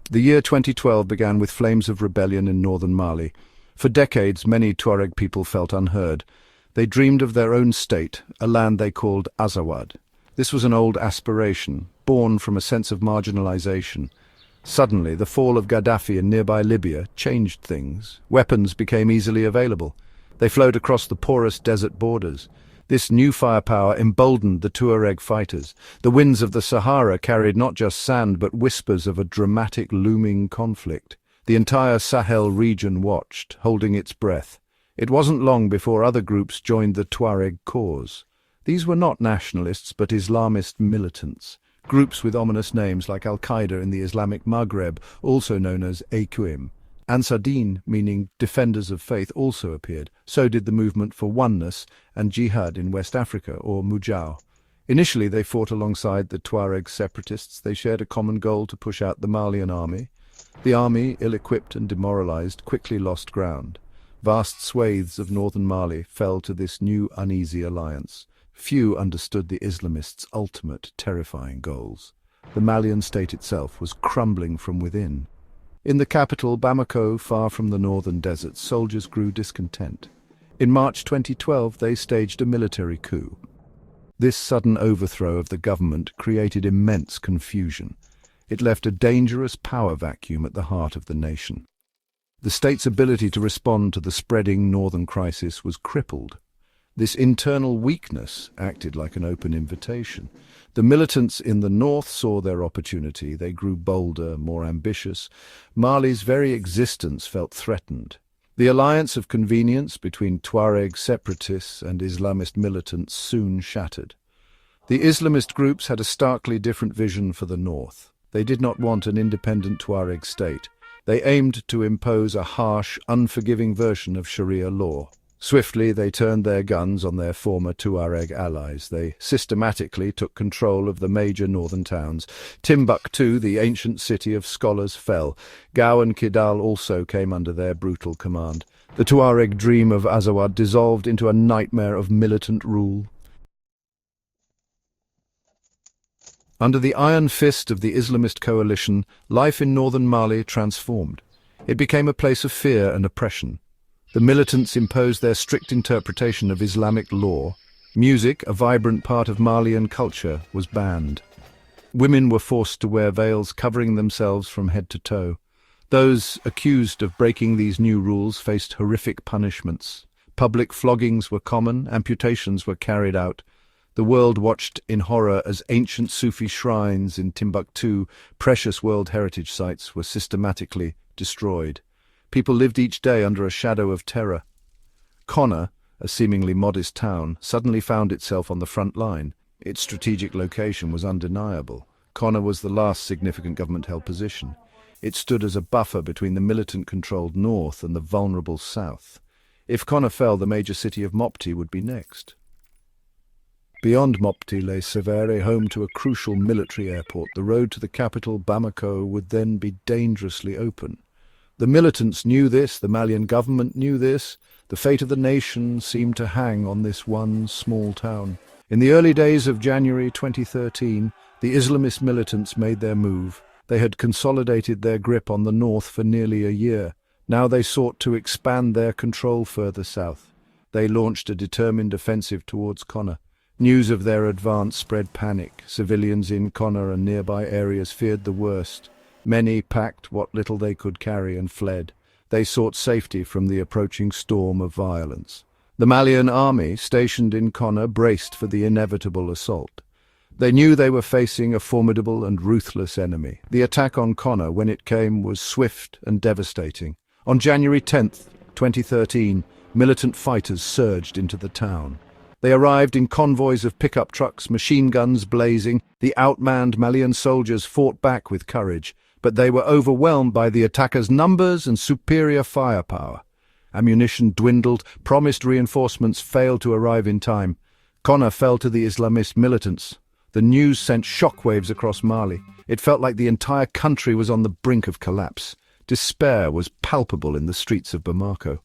The year 2012 began with flames of rebellion in northern Mali. For decades, many Tuareg people felt unheard. They dreamed of their own state, a land they called Azawad. This was an old aspiration, born from a sense of marginalization. Suddenly, the fall of Gaddafi in nearby Libya changed things. Weapons became easily available. They flowed across the porous desert borders. This new firepower emboldened the Tuareg fighters. The winds of the Sahara carried not just sand but whispers of a dramatic looming conflict. The entire Sahel region watched, holding its breath. It wasn't long before other groups joined the Tuareg cause. These were not nationalists but Islamist militants. Groups with ominous names like Al-Qaeda in the Islamic Maghreb, also known as Aqim. Ansar-Din, meaning defenders of faith, also appeared. So did the movement for oneness and jihad in West Africa, or Mujah. Initially they fought alongside the Tuareg separatists. They shared a common goal to push out the Malian army. The army, ill-equipped and demoralized, quickly lost ground. Vast swathes of northern Mali fell to this new uneasy alliance. Few understood the Islamists' ultimate, terrifying goals. The Malian state itself was crumbling from within. In the capital, Bamako, far from the northern deserts, soldiers grew discontent. In March 2012, they staged a military coup. This sudden overthrow of the government created immense confusion. It left a dangerous power vacuum at the heart of the nation. The state's ability to respond to the spreading northern crisis was crippled. This internal weakness acted like an open invitation. The militants in the north saw their opportunity. They grew bolder, more ambitious. Mali's very existence felt threatened. The alliance of convenience between Tuareg separatists and Islamist militants soon shattered. The Islamist groups had a starkly different vision for the north. They did not want an independent Tuareg state. They aimed to impose a harsh, unforgiving version of Sharia law. Swiftly, they turned their guns on their former Tuareg allies. They systematically took control of the major northern towns. Timbuktu, the ancient city of scholars, fell. Gao and Kidal also came under their brutal command. The Tuareg dream of Azawad dissolved into a nightmare of militant rule. Under the iron fist of the Islamist coalition, life in northern Mali transformed. It became a place of fear and oppression. The militants imposed their strict interpretation of Islamic law. Music, a vibrant part of Malian culture, was banned. Women were forced to wear veils covering themselves from head to toe. Those accused of breaking these new rules faced horrific punishments. Public floggings were common, amputations were carried out. The world watched in horror as ancient Sufi shrines in Timbuktu, precious World Heritage sites, were systematically destroyed. People lived each day under a shadow of terror. Konna, a seemingly modest town, suddenly found itself on the front line. Its strategic location was undeniable. Konna was the last significant government-held position. It stood as a buffer between the militant-controlled north and the vulnerable south. If Konna fell, the major city of Mopti would be next. Beyond Mopti lay Sévère, home to a crucial military airport. The road to the capital, Bamako, would then be dangerously open. The militants knew this, the Malian government knew this. The fate of the nation seemed to hang on this one small town. In the early days of January 2013, the Islamist militants made their move. They had consolidated their grip on the north for nearly a year. Now they sought to expand their control further south. They launched a determined offensive towards Konna. News of their advance spread panic. Civilians in Konna and nearby areas feared the worst. Many packed what little they could carry and fled. They sought safety from the approaching storm of violence. The Malian army, stationed in Konna, braced for the inevitable assault. They knew they were facing a formidable and ruthless enemy. The attack on Konna, when it came, was swift and devastating. On January 10th, 2013, militant fighters surged into the town. They arrived in convoys of pickup trucks, machine guns blazing. The outmanned Malian soldiers fought back with courage, but they were overwhelmed by the attackers' numbers and superior firepower. Ammunition dwindled, promised reinforcements failed to arrive in time. Konna fell to the Islamist militants. The news sent shockwaves across Mali. It felt like the entire country was on the brink of collapse. Despair was palpable in the streets of Bamako.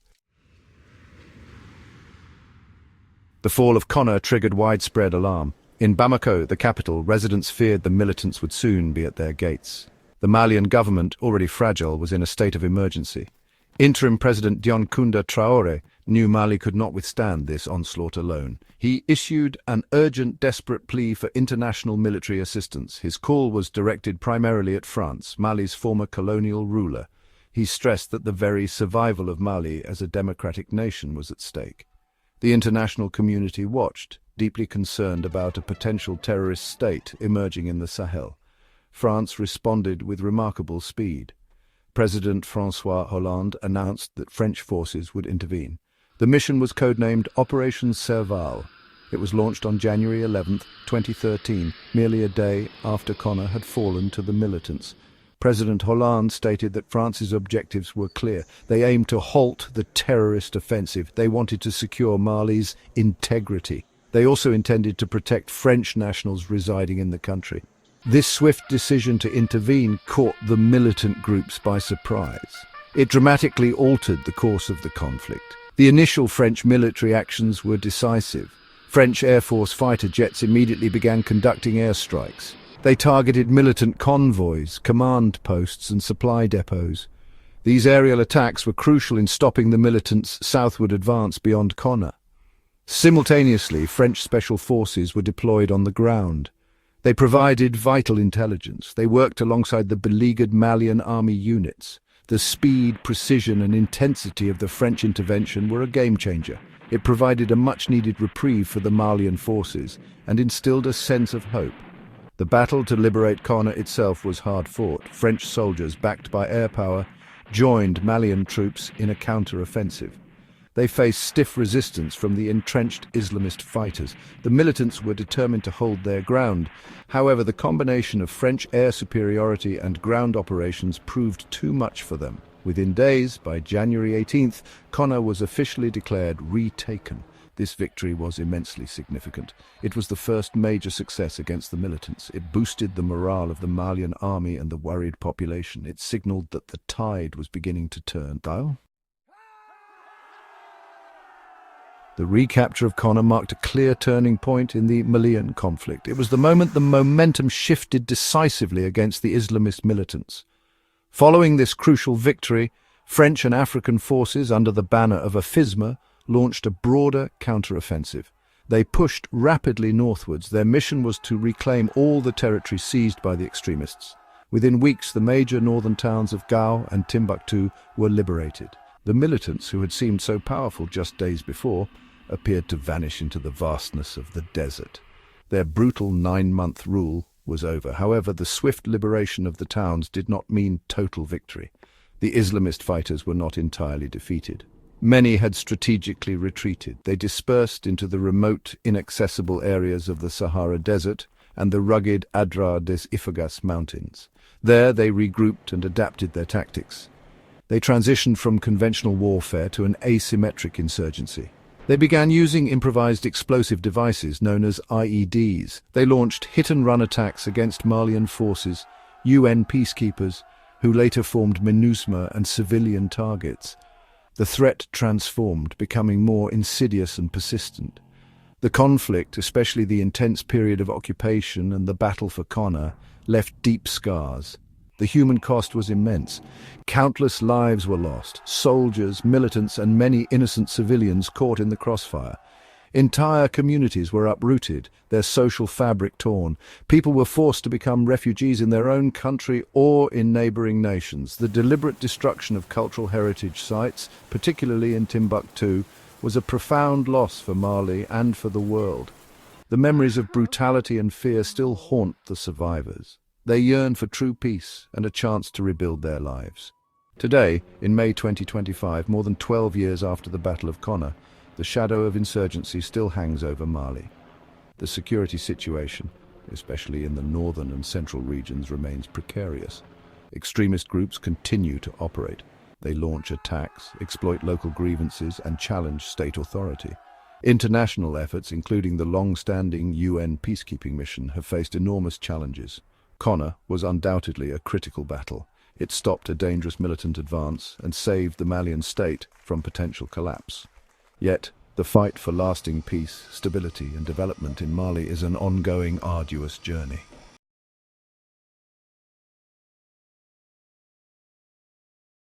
The fall of Konna triggered widespread alarm. In Bamako, the capital, residents feared the militants would soon be at their gates. The Malian government, already fragile, was in a state of emergency. Interim President Konna Traoré knew Mali could not withstand this onslaught alone. He issued an urgent, desperate plea for international military assistance. His call was directed primarily at France, Mali's former colonial ruler. He stressed that the very survival of Mali as a democratic nation was at stake. The international community watched, deeply concerned about a potential terrorist state emerging in the Sahel. France responded with remarkable speed. President François Hollande announced that French forces would intervene. The mission was codenamed Operation Serval. It was launched on January 11, 2013, merely a day after Konna had fallen to the militants. President Hollande stated that France's objectives were clear. They aimed to halt the terrorist offensive. They wanted to secure Mali's integrity. They also intended to protect French nationals residing in the country. This swift decision to intervene caught the militant groups by surprise. It dramatically altered the course of the conflict. The initial French military actions were decisive. French Air Force fighter jets immediately began conducting airstrikes. They targeted militant convoys, command posts and supply depots. These aerial attacks were crucial in stopping the militants' southward advance beyond Konna. Simultaneously, French special forces were deployed on the ground. They provided vital intelligence. They worked alongside the beleaguered Malian army units. The speed, precision and intensity of the French intervention were a game-changer. It provided a much-needed reprieve for the Malian forces and instilled a sense of hope. The battle to liberate Konna itself was hard-fought. French soldiers, backed by air power, joined Malian troops in a counter-offensive. They faced stiff resistance from the entrenched Islamist fighters. The militants were determined to hold their ground. However, the combination of French air superiority and ground operations proved too much for them. Within days, by January 18th, Konna was officially declared retaken. This victory was immensely significant. It was the first major success against the militants. It boosted the morale of the Malian army and the worried population. It signaled that the tide was beginning to turn. The recapture of Konna marked a clear turning point in the Malian conflict. It was the moment the momentum shifted decisively against the Islamist militants. Following this crucial victory, French and African forces, under the banner of AFISMA, launched a broader counter-offensive. They pushed rapidly northwards. Their mission was to reclaim all the territory seized by the extremists. Within weeks, the major northern towns of Gao and Timbuktu were liberated. The militants, who had seemed so powerful just days before, appeared to vanish into the vastness of the desert. Their brutal 9-month rule was over. However, the swift liberation of the towns did not mean total victory. The Islamist fighters were not entirely defeated. Many had strategically retreated. They dispersed into the remote, inaccessible areas of the Sahara Desert and the rugged Adrar des Ifagas mountains. There they regrouped and adapted their tactics. They transitioned from conventional warfare to an asymmetric insurgency. They began using improvised explosive devices known as IEDs. They launched hit-and-run attacks against Malian forces, UN peacekeepers, who later formed MINUSMA, and civilian targets. The threat transformed, becoming more insidious and persistent. The conflict, especially the intense period of occupation and the battle for Konna, left deep scars. The human cost was immense. Countless lives were lost, soldiers, militants, and many innocent civilians caught in the crossfire. Entire communities were uprooted, their social fabric torn. People were forced to become refugees in their own country or in neighboring nations. The deliberate destruction of cultural heritage sites, particularly in Timbuktu, was a profound loss for Mali and for the world. The memories of brutality and fear still haunt the survivors. They yearn for true peace and a chance to rebuild their lives. Today, in May 2025, more than 12 years after the Battle of Konna, the shadow of insurgency still hangs over Mali. The security situation, especially in the northern and central regions, remains precarious. Extremist groups continue to operate. They launch attacks, exploit local grievances, and challenge state authority. International efforts, including the long-standing UN peacekeeping mission, have faced enormous challenges. Konna was undoubtedly a critical battle. It stopped a dangerous militant advance and saved the Malian state from potential collapse. Yet, the fight for lasting peace, stability, and development in Mali is an ongoing, arduous journey.